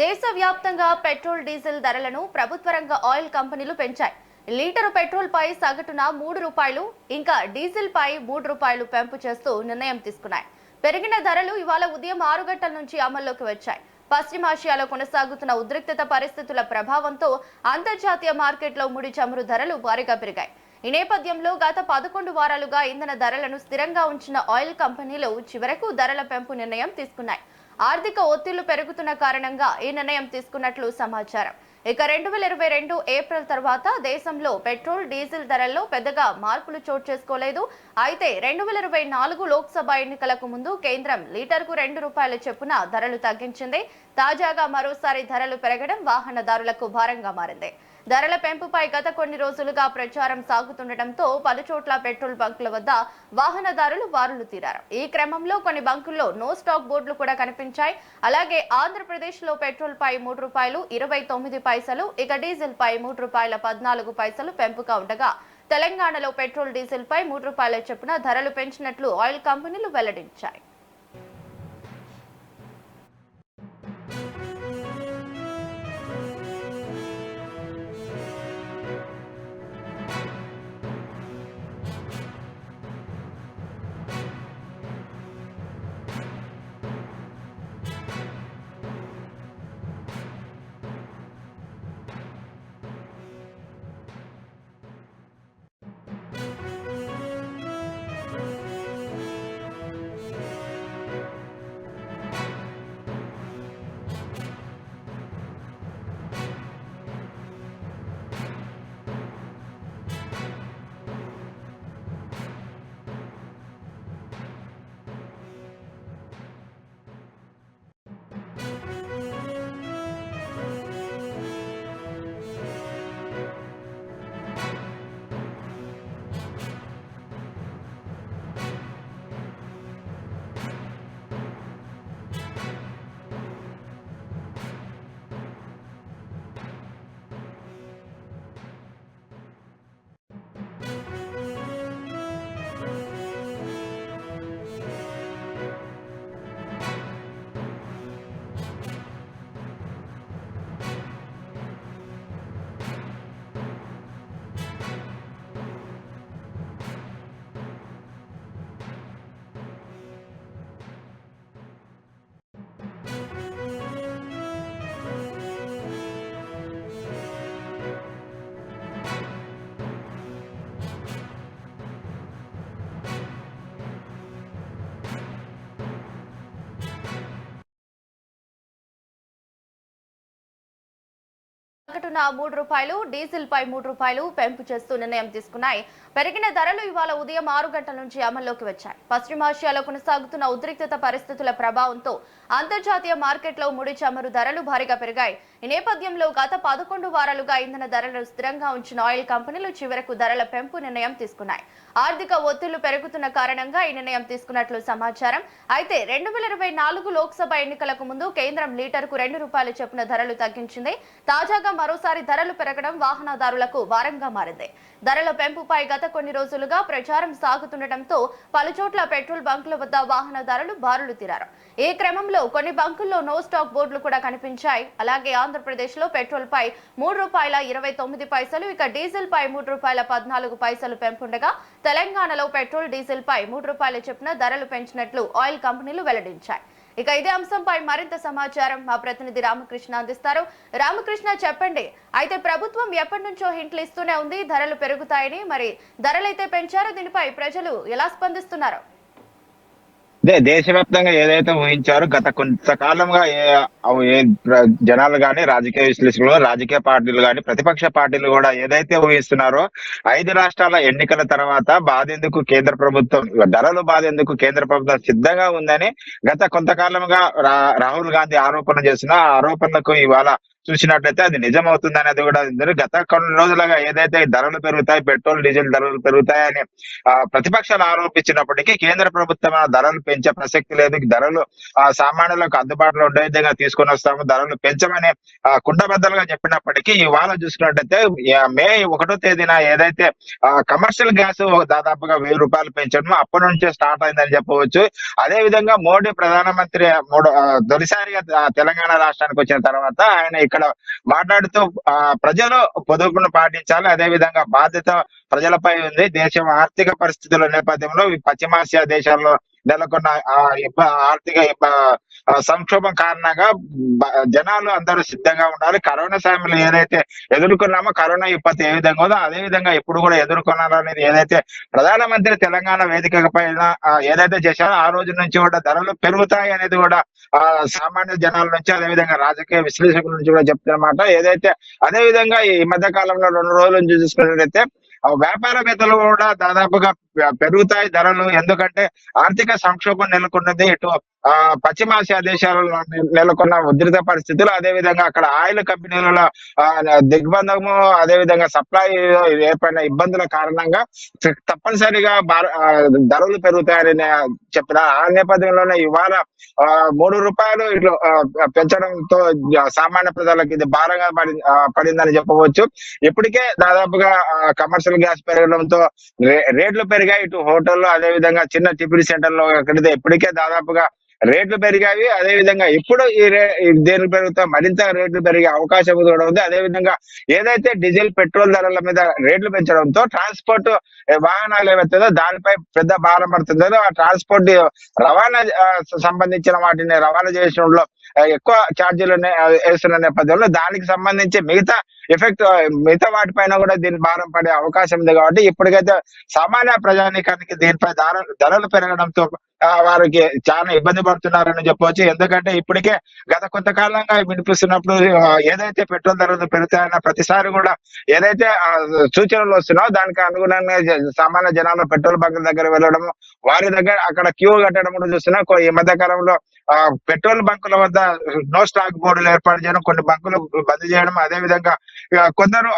దేశవ్యాప్తంగా petrol diesel ధరలను ప్రభుత్వ రంగ ఆయిల్ కంపెనీలు పెంచాయి. లీటరు పెట్రోల్ పై సగటున ₹3 ఇంకా డీజిల్ పై ₹3 పెంపు చేస్తూ నిర్ణయం తీసుకున్నాయి. పెరిగిన ధరలు ఇవాళ ఉదయం 6 గంటల నుంచి అమల్లోకి వచ్చాయి. పశ్చిమాసియాలో కొనసాగుతున్న ఉద్రిక్తత పరిస్థితుల ప్రభావంతో అంతర్జాతీయ మార్కెట్లో ముడి చమురు ధరలు భారీగా పెరిగాయి. ఈ నేపథ్యంలో గత 11 వారాలుగా ఇంధన ధరలను స్థిరంగా ఉంచిన ఆయిల్ కంపెనీలు చివరకు ధరల పెంపు నిర్ణయం తీసుకున్నాయి. ఆర్థిక ఒత్తిళ్లు పెరుగుతున్న కారణంగా ఈ నిర్ణయం తీసుకున్నట్లు సమాచారం. ఇక 2022 ఏప్రిల్ తర్వాత దేశంలో పెట్రోల్ డీజిల్ ధరల్లో పెద్దగా మార్పులు చోటు చేసుకోలేదు. అయితే 2024 లోక్సభ ఎన్నికలకు ముందు కేంద్రం లీటర్కు ₹2 చొప్పున ధరలు తగ్గించింది. తాజాగా మరోసారి ధరలు పెరగడం వాహనదారులకు భారంగా మారింది. ధరల పెంపుపై గత కొన్ని రోజులుగా ప్రచారం సాగుతుండటంతో పలుచోట్ల పెట్రోల్ బంకుల వద్ద వాహనదారులు బారులు తీరారు. ఈ క్రమంలో కొన్ని బంకుల్లో నో స్టాక్ బోర్డులు కూడా కనిపించాయి. అలాగే ఆంధ్రప్రదేశ్ లో పెట్రోల్ పై ₹3.29, ఇక డీజిల్ పై ₹3.14 పెంపుగా ఉండగా తెలంగాణలో పెట్రోల్ డీజిల్ పై ₹3 చొప్పున ధరలు పెంచినట్లు ఆయిల్ కంపెనీలు వెల్లడించాయి. సగటున ₹3, డీజిల్ పై ₹3 పెంపు చేస్తూ నిర్ణయం తీసుకున్నాయి. పెరిగిన ధరలు ఇవాళ ఉదయం 6 గంటల నుంచి అమల్లోకి వచ్చాయి. పశ్చిమాసియాలో కొనసాగుతున్న ఉద్రిక్తత పరిస్థితుల ప్రభావంతో అంతర్జాతీయ మార్కెట్లో ముడి చమురు ధరలు భారీగా పెరిగాయి. ఈ నేపథ్యంలో గత 11 వారాలుగా ఇంధన ధరలను స్థిరంగా ఉంచిన ఆయిల్ కంపెనీలు చివరకు ధరల పెంపు నిర్ణయం తీసుకున్నాయి. ఆర్థిక ఒత్తిళ్లు పెరుగుతున్న కారణంగా ఈ నిర్ణయం తీసుకున్నట్లు సమాచారం. అయితే 2024 లోక్సభ ఎన్నికలకు ముందు కేంద్రం లీటర్కు ₹2 చొప్పున ధరలు తగ్గించింది. తాజాగా మరోసారి ధరలు పెరగడం వాహనదారులకు భారంగా మారింది. ధరల పెంపుపై గత కొన్ని రోజులుగా ప్రచారం సాగుతుండటంతో పలుచోట్ల పెట్రోల్ బంకుల వద్ద వాహనదారులు బారులు తీరారు. ఈ క్రమంలో కొన్ని బంకుల్లో నో స్టాక్ బోర్డులు కూడా కనిపించాయి. అలాగే ఆంధ్రప్రదేశ్ లో పెట్రోల్ పై ₹3.29, ఇక డీజిల్ పై ₹3.14 పెంపుండగా తెలంగాణలో పెట్రోల్ డీజిల్ పై ₹3 చొప్పున ధరలు పెంచినట్లు ఆయిల్ కంపెనీలు వెల్లడించాయి. ఇక ఇదే అంశంపై మరింత సమాచారం మా ప్రతినిధి రామకృష్ణ అందిస్తారు. రామకృష్ణ, చెప్పండి. అయితే ప్రభుత్వం ఎప్పటి నుంచో హింట్లు ఇస్తూనే ఉంది ధరలు పెరుగుతాయని, మరి ధరలైతే పెంచారో దీనిపై ప్రజలు ఎలా స్పందిస్తున్నారు? దేశవ్యాప్తంగా ఏదైతే ఊహించారో గత కొంతకాలంగా జనాలు గాని, రాజకీయ విశ్లేషకులు, రాజకీయ పార్టీలు గాని, ప్రతిపక్ష పార్టీలు కూడా ఏదైతే ఊహిస్తున్నారో 5 రాష్ట్రాల ఎన్నికల తర్వాత బాధెందుకు కేంద్ర ప్రభుత్వం, ధరలు బాధెందుకు కేంద్ర ప్రభుత్వం సిద్ధంగా ఉందని గత కొంతకాలంగా రాహుల్ గాంధీ ఆరోపణ చేసిన ఆరోపణలకు ఇవాళ చూసినట్లయితే అది నిజమవుతుంది అనేది కూడా ఉంది. గత కొన్ని రోజులుగా ఏదైతే ఈ ధరలు పెరుగుతాయి, పెట్రోల్ డీజిల్ ధరలు పెరుగుతాయని ప్రతిపక్షాలు ఆరోపించినప్పటికీ కేంద్ర ప్రభుత్వం ఆ ధరలు పెంచే ప్రసక్తి లేదు. ధరలు సామాన్యులకు అందుబాటులో ఉండే విధంగా తీసుకొని వస్తాము, ధరలు పెంచమని కుండబద్దలుగా చెప్పినప్పటికీ ఇవాళ చూసుకున్నట్టయితే మే 1వ తేదీన ఏదైతే కమర్షియల్ గ్యాస్ దాదాపుగా ₹1000 పెంచడం అప్పటి నుంచే స్టార్ట్ అయిందని చెప్పవచ్చు. అదే విధంగా మోడీ ప్రధానమంత్రి తొలిసారిగా తెలంగాణ రాష్ట్రానికి వచ్చిన తర్వాత ఆయన ఇక్కడ మాట్లాడుతూ ప్రజలు పొదుపును పాటించాలి, అదే విధంగా బాధ్యత ప్రజలపై ఉంది. దేశం ఆర్థిక పరిస్థితుల నేపథ్యంలో ఈ పశ్చిమాసియా దేశాల్లో నెలకొన్న ఆర్థిక సంక్షోభం కారణంగా జనాలు అందరూ సిద్ధంగా ఉండాలి. కరోనా సమయంలో ఏదైతే ఎదుర్కొన్నామో కరోనా విపత్తు ఏ విధంగా ఉందో అదే విధంగా ఇప్పుడు కూడా ఎదుర్కొనాలనేది ఏదైతే ప్రధానమంత్రి తెలంగాణ వేదిక పైన ఏదైతే చేశారో ఆ రోజు నుంచి కూడా ధరలు పెరుగుతాయి అనేది కూడా సామాన్య జనాల నుంచి అదే విధంగా రాజకీయ విశ్లేషకుల నుంచి కూడా చెప్తున్నమాట. ఏదైతే అదే విధంగా ఈ మధ్య కాలంలో 2 రోజుల నుంచి చూసుకున్నట్లయితే వ్యాపారవేత్తలు కూడా దాదాపుగా పెరుగుతాయి ధరలు. ఎందుకంటే ఆర్థిక సంక్షోభం నెలకొన్నది. ఇటు పశ్చిమాసియా దేశాలలో నెలకొన్న ఉధృత పరిస్థితులు, అదే విధంగా అక్కడ ఆయిల్ కంపెనీల దిగ్బంధము, అదే విధంగా సప్లై ఏర్పడిన ఇబ్బందుల కారణంగా తప్పనిసరిగా ధరలు పెరుగుతాయని చెప్పిన ఆ నేపథ్యంలోనే ఇవాళ ₹3 ఇట్లు పెంచడంతో సామాన్య ప్రజలకు ఇది భారంగా పడిందని చెప్పవచ్చు. ఇప్పటికే దాదాపుగా కమర్షియల్ గ్యాస్ పెరగడంతో రేట్లు పెరిగాయి. ఇటు హోటల్లో అదే విధంగా చిన్న టిఫిన్ సెంటర్లో ఎక్కడైతే ఇప్పటికే దాదాపుగా రేట్లు పెరిగాయి. అదే విధంగా ఇప్పుడు ఈ ధరలు పెరుగుతా మరింత రేట్లు పెరిగే అవకాశం కూడా ఉంది. అదే విధంగా ఏదైతే డీజిల్ పెట్రోల్ ధరల మీద రేట్లు పెంచడంతో ట్రాన్స్పోర్ట్ వాహనాలు ఏవైతుందో దానిపై పెద్ద భారం పడుతుందో ఆ ట్రాన్స్పోర్ట్ రవాణా సంబంధించిన వాటిని రవాణా చేసడంలో ఎక్కువ ఛార్జీలు వేస్తున్న నేపథ్యంలో దానికి సంబంధించి మిగతా వాటిపైన కూడా దీని భారం పడే అవకాశం ఉంది. కాబట్టి ఇప్పటికైతే సామాన్య ప్రజానీకానికి దీనిపై ధరలు పెరగడంతో వారికి చాలా ఇబ్బంది పడుతున్నారని చెప్పవచ్చు. ఎందుకంటే ఇప్పటికే గత కొంతకాలంగా వినిపిస్తున్నప్పుడు ఏదైతే పెట్రోల్ ధరలు పెరుగుతాయన్న ప్రతిసారి కూడా ఏదైతే సూచనలు వస్తున్నాయో దానికి అనుగుణంగా సామాన్య జనాలు పెట్రోల్ బంకుల దగ్గర వెళ్ళడం, వారి దగ్గర అక్కడ క్యూ కట్టడం కూడా చూస్తున్నాం. ఈ మధ్య కాలంలో పెట్రోల్ బంకుల వద్ద నో స్టాక్ బోర్డులు ఏర్పాటు చేయడం, కొన్ని బంకులు బంద్ చేయడం, అదే విధంగా కొందరు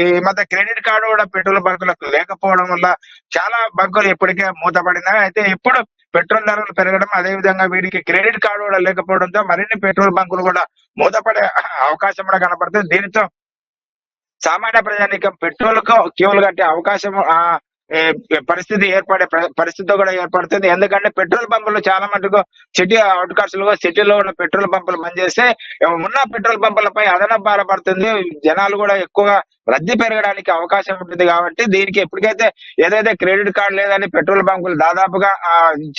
ఈ మధ్య క్రెడిట్ కార్డు కూడా పెట్రోల్ బంకులకు లేకపోవడం వల్ల చాలా బంకులు ఇప్పటికే మూతపడినాయి. అయితే ఇప్పుడు పెట్రోల్ ధరలు పెరగడం, అదే విధంగా వీరికి క్రెడిట్ కార్డు కూడా లేకపోవడంతో మరిన్ని పెట్రోల్ బంకులు కూడా మూతపడే అవకాశం కూడా కనపడుతుంది. దీనితో సామాన్య ప్రజానీకం పెట్రోల్ కు క్యూలు కట్టే అవకాశం పరిస్థితి పరిస్థితి కూడా ఏర్పడుతుంది. ఎందుకంటే పెట్రోల్ పంపులు చాలా మటుకు సిటీ అవుట్కట్స్ లో సిటీలో ఉన్న పెట్రోల్ పంపులు బంద్ చేస్తే ఉన్న పెట్రోల్ పంపులపై అదనపు భారం పడుతుంది. జనాలు కూడా ఎక్కువగా రద్దీ పెరగడానికి అవకాశం ఉంటుంది. కాబట్టి దీనికి ఎప్పటికైతే ఏదైతే క్రెడిట్ కార్డు లేదని పెట్రోల్ బంకులు దాదాపుగా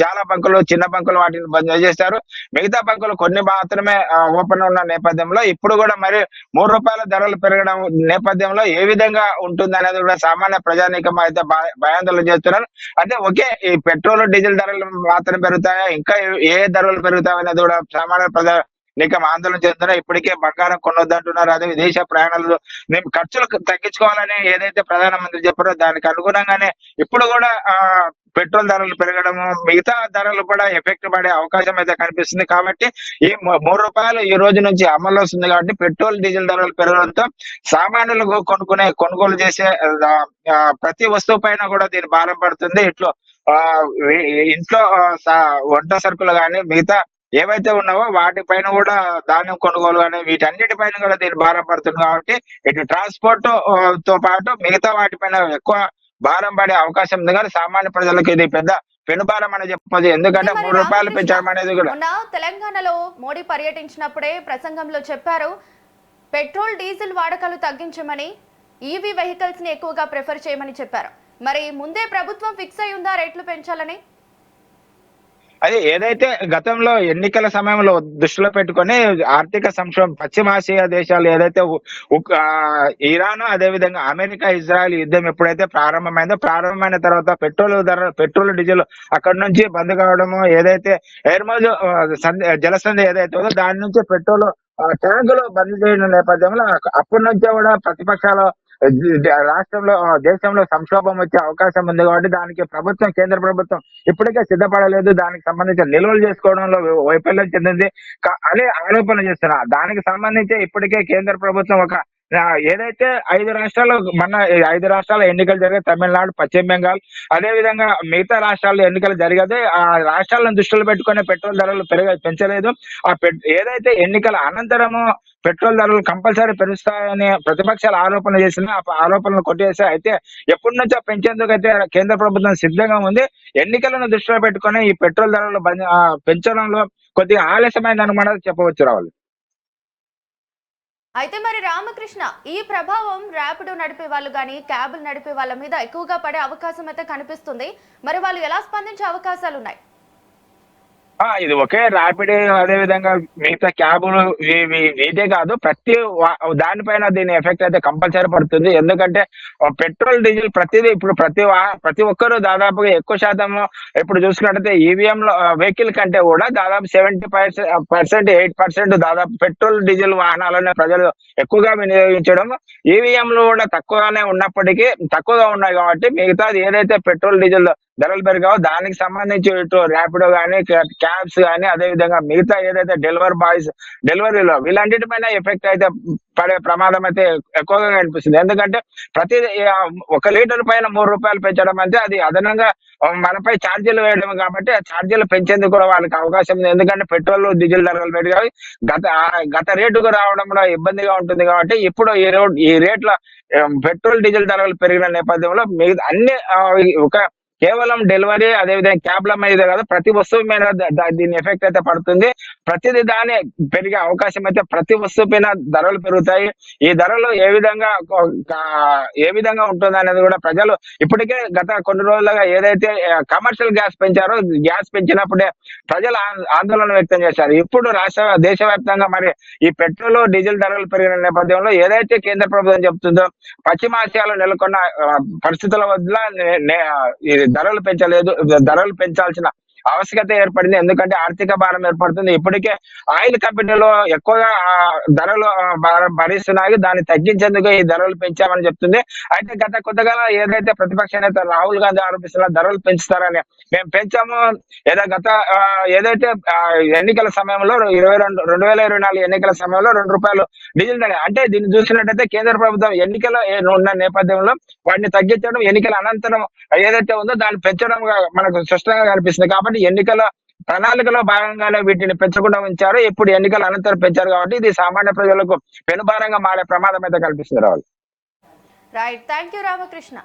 చాలా బంకులు చిన్న బంకులు వాటిని బంద్ చేశారు. మిగతా బంకులు కొన్ని మాత్రమే ఓపెన్ ఉన్న నేపథ్యంలో ఇప్పుడు కూడా మరి ₹3 ధరలు పెరగడం నేపథ్యంలో ఏ విధంగా ఉంటుంది అనేది కూడా సామాన్య ప్రజానీకం అయితే భయాందోళన చేస్తున్నారు. అంటే ఓకే, ఈ పెట్రోల్ డీజిల్ ధరలు మాత్రం పెరుగుతాయా, ఇంకా ఏ ధరలు పెరుగుతాయి అనేది కూడా సామాన్య ఆందోళన చేస్తున్నారు. ఇప్పటికే బంగారం కొనొద్దంటున్నారు. అదే విదేశ ప్రయాణాలు ఖర్చులు తగ్గించుకోవాలని ఏదైతే ప్రధానమంత్రి చెప్పారో దానికి అనుగుణంగానే ఇప్పుడు కూడా పెట్రోల్ ధరలు పెరగడము, మిగతా ధరలు కూడా ఎఫెక్ట్ పడే అవకాశం అయితే కనిపిస్తుంది. కాబట్టి ఈ ₹3 ఈ రోజు నుంచి అమల్లో వస్తుంది. కాబట్టి పెట్రోల్ డీజిల్ ధరలు పెరగడంతో సామాన్యులు కొనుగోలు చేసే ప్రతి వస్తువు పైన కూడా దీని భారం పడుతుంది. ఇంట్లో వంట సరుకులు కానీ మిగతా ఏవైతే ఉన్నావో వాటిపైన కూడా ధాన్యం కొనుగోలు కానీ వీటన్నిటిపైన కూడా దీని భారం పడుతుంది. కాబట్టి ఇటు ట్రాన్స్పోర్ట్ తో పాటు మిగతా వాటిపైన ఎక్కువ భారం పడే అవకాశం ఉంది. కానీ సామాన్య ప్రజలకు ఇది పెద్ద పెనుభారం అని చెప్పదు. ఎందుకంటే ₹3 పెంచడం అనేది కూడా. తెలంగాణలో మోడీ పర్యటించినప్పుడే ప్రసంగంలో చెప్పారు పెట్రోల్ డీజిల్ వాడకాలు తగ్గించమని, ఈవీ వెహికల్స్ ని ఎక్కువగా ప్రిఫర్ చేయమని చెప్పారు. మరి ముందే ప్రభుత్వం ఫిక్స్ అయి ఉందా రేట్లు పెంచాలని? అది ఏదైతే గతంలో ఎన్నికల సమయంలో దృష్టిలో పెట్టుకొని ఆర్థిక సంక్షోభం పశ్చిమాసియా దేశాలు ఏదైతే ఇరాన్, అదే విధంగా అమెరికా ఇజ్రాయెల్ యుద్ధం ఎప్పుడైతే ప్రారంభమైన తర్వాత పెట్రోల్ డీజిల్ అక్కడి నుంచి బంద్ కావడము, ఏదైతే హెర్మజ్ జలసంధి ఏదైతే ఉందో దాని నుంచి పెట్రోల్ ట్యాంకులు బంద్ చేయడం నేపథ్యంలో అప్పటి నుంచే కూడా ప్రతిపక్షాలు రాష్ట్రంలో దేశంలో సంక్షోభం వచ్చే అవకాశం ఉంది కాబట్టి దానికి కేంద్ర ప్రభుత్వం ఇప్పటికే సిద్ధపడలేదు, దానికి సంబంధించిన నిల్వలు చేసుకోవడంలో వైఫల్యం చెందింది అని ఆరోపణలు చేస్తున్నారు. దానికి సంబంధించి ఇప్పటికే కేంద్ర ప్రభుత్వం ఒక ఏదైతే 5 రాష్ట్రాల్లో మన 5 రాష్ట్రాల ఎన్నికలు జరిగాయి, తమిళనాడు, పశ్చిమ బెంగాల్, అదే విధంగా మిగతా రాష్ట్రాల్లో ఎన్నికలు జరిగాయి. ఆ రాష్ట్రాలను దృష్టిలో పెట్టుకునే పెట్రోల్ ధరలు పెంచలేదు. ఏదైతే ఎన్నికల అనంతరము పెట్రోల్ ధరలు కంపల్సరీ పెరుగుతాయని ప్రతిపక్షాలు ఆరోపణలు చేసిన ఆరోపణలు కొట్టేశాయి. అయితే ఎప్పటి నుంచో పెంచేందుకు అయితే కేంద్ర ప్రభుత్వం సిద్ధంగా ఉంది. ఎన్నికలను దృష్టిలో పెట్టుకుని ఈ పెట్రోల్ ధరలు పెంచడంలో కొద్దిగా ఆలస్యమైందని మనం చెప్పవచ్చు రావాలి. అయితే మరి రామకృష్ణ, ఈ ప్రభావం ర్యాపిడో నడిపే వాళ్ళు కానీ క్యాబులు నడిపే వాళ్ళ మీద ఎక్కువగా పడే అవకాశం అయితే కనిపిస్తుంది. మరి వాళ్ళు ఎలా స్పందించే అవకాశాలు ఉన్నాయి? ఇది ఒకే ర్యాపిడ్, అదే విధంగా మిగతా క్యాబులు ఇదే కాదు, ప్రతి దానిపైన దీని ఎఫెక్ట్ అయితే కంపల్సరీ పడుతుంది. ఎందుకంటే పెట్రోల్, డీజిల్ ప్రతిదీ ఇప్పుడు ప్రతి ఒక్కరు దాదాపుగా ఎక్కువ శాతం ఇప్పుడు చూసుకున్నట్టయితే ఈవీఎం లో వెహికల్ కంటే కూడా దాదాపు 70%, 8% దాదాపు పెట్రోల్, డీజిల్ వాహనాలనే ప్రజలు ఎక్కువగా వినియోగించడం. ఈవీఎంలు కూడా తక్కువగానే ఉన్నప్పటికీ తక్కువగా ఉన్నాయి కాబట్టి మిగతాది ఏదైతే పెట్రోల్, డీజిల్ ధరలు పెరిగావు దానికి సంబంధించి ఇటు ర్యాపిడో కానీ, క్యాబ్స్ కానీ, అదే విధంగా మిగతా ఏదైతే డెలివరీలో వీళ్ళంటిపైన ఎఫెక్ట్ అయితే పడే ప్రమాదం అయితే ఎక్కువగా కనిపిస్తుంది. ఎందుకంటే ప్రతి 1 లీటర్ పైన 3 రూపాయలు పెంచడం అంటే అది అదనంగా మనపై ఛార్జీలు వేయడం కాబట్టి ఆ ఛార్జీలు పెంచేందుకు కూడా వాళ్ళకి అవకాశం ఉంది. ఎందుకంటే పెట్రోల్, డీజిల్ ధరలు పెరిగాయి, గత రేటుకు రావడంలో ఇబ్బందిగా ఉంటుంది కాబట్టి ఇప్పుడు ఈ రేట్ల పెట్రోల్, డీజిల్ ధరలు పెరిగిన నేపథ్యంలో మిగతా అన్ని కేవలం డెలివరీ, అదేవిధంగా క్యాబ్ల మీద కాదు, ప్రతి వస్తువు మీద దీని ఎఫెక్ట్ అయితే పడుతుంది. ప్రతిదీ దాని పెరిగే అవకాశం అయితే ప్రతి వస్తువు పైన ధరలు పెరుగుతాయి. ఈ ధరలు ఏ విధంగా ఉంటుంది అనేది కూడా ప్రజలు ఇప్పటికే గత కొన్ని రోజులుగా ఏదైతే కమర్షియల్ గ్యాస్ పెంచారో, గ్యాస్ పెంచినప్పుడే ప్రజలు ఆందోళన వ్యక్తం చేశారు. ఇప్పుడు దేశవ్యాప్తంగా మరి ఈ పెట్రోల్, డీజిల్ ధరలు పెరిగిన నేపథ్యంలో ఏదైతే కేంద్ర ప్రభుత్వం చెప్తుందో పశ్చిమాసియాలో నెలకొన్న పరిస్థితుల వల్ల ధరలు పెంచాల్సిన ఆవశ్యకత ఏర్పడింది. ఎందుకంటే ఆర్థిక భారం ఏర్పడుతుంది. ఇప్పటికే ఆయిల్ కంపెనీలు ఎక్కువగా ధరలు భరిస్తున్నాయి, దాన్ని తగ్గించేందుకు ఈ ధరలు పెంచామని చెప్తుంది. అయితే గత కొంతకాలం ఏదైతే ప్రతిపక్ష నేత రాహుల్ గాంధీ ఆరోపిస్తున్నారు ధరలు పెంచుతారని, మేము పెంచాము. ఏదైతే ఎన్నికల సమయంలో 2024 ఎన్నికల సమయంలో ₹2 డీజిల్ ధర, అంటే దీన్ని చూసినట్టయితే కేంద్ర ప్రభుత్వం ఎన్నికల ఉన్న నేపథ్యంలో వాటిని తగ్గించడం, ఎన్నికల అనంతరం ఏదైతే ఉందో దాన్ని పెంచడం మనకు స్పష్టంగా కనిపిస్తుంది. కాబట్టి ఎన్నికల ప్రణాళికలో భాగంగానే వీటిని పెంచకుండా ఉంచారు. ఇప్పుడు ఎన్నికల అనంతరం పెంచారు కాబట్టి ఇది సామాన్య ప్రజలకు పెనుభారంగా మారే ప్రమాదం అయితే కల్పిస్తుంది. Right, thank you Ramakrishna.